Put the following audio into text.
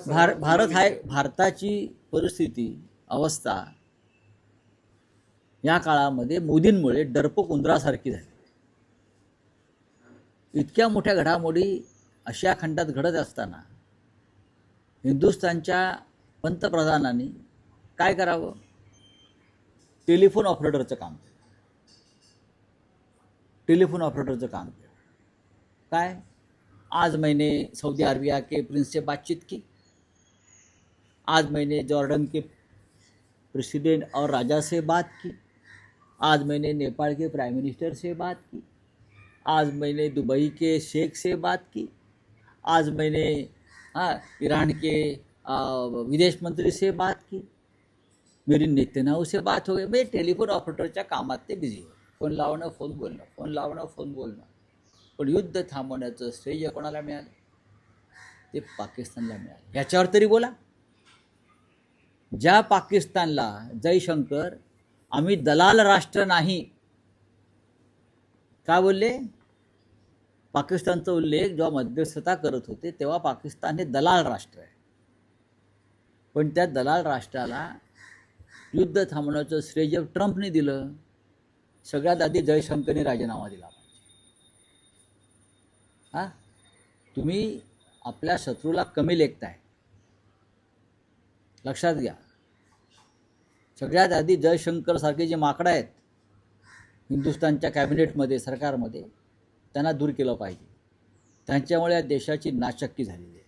भारताची परिस्थिती अवस्था या काळामध्ये मोदींमुळे डरपोक उंदरासारखी झाली. इतक्या मोठ्या घडामोडी आशिया खंडात घडत असताना हिंदुस्थानच्या पंतप्रधानांनी काय करावं? टेलिफोन ऑपरेटरचं काम केलं. टेलिफोन ऑपरेटरचं काम केलं. काय? आज मैंने सऊदी अरबिया के प्रिंस से बातचीत की, आज मैंने जॉर्डन के प्रेसिडेंट और राजा से बात की, आज मैंने नेपाल के प्राइम मिनिस्टर से बात की, आज मैंने दुबई के शेख से बात की, आज मैंने ईरान के विदेश मंत्री से बात की, मेरी नेतन्याहू से बात हो गई. म्हणजे टेलिफोन ऑपरेटरच्या कामात ते बिझी होते. फोन लावणं, फोन बोलणं, फोन लावणं, फोन बोलणं. पण युद्ध थांबवण्याचं श्रेय कोणाला मिळालं? ते पाकिस्तानला मिळालं. याच्यावर तरी बोला. ज्या पाकिस्तानला जयशंकर आम्ही दलाल राष्ट्र नाही का बोलले? पाकिस्तानचा उल्लेख जेव्हा मध्यस्थता करत होते तेव्हा पाकिस्तान हे दलाल राष्ट्र आहे. पण त्या दलाल राष्ट्राला युद्ध थांबवण्याचं श्रेय ट्रम्पने दिलं. सगळ्यात आधी जयशंकरने राजीनामा दिला. तुम्ही आपल्या शत्रूला कमी लेखताय, लक्षात घ्या. सगळ्यात आधी जयशंकर सारखे जे माकडं आहेत हिंदुस्थानच्या कॅबिनेटमध्ये, सरकारमध्ये, त्यांना दूर केलं पाहिजे. त्यांच्यामुळे या देशाची नाचक्की झालेली आहे.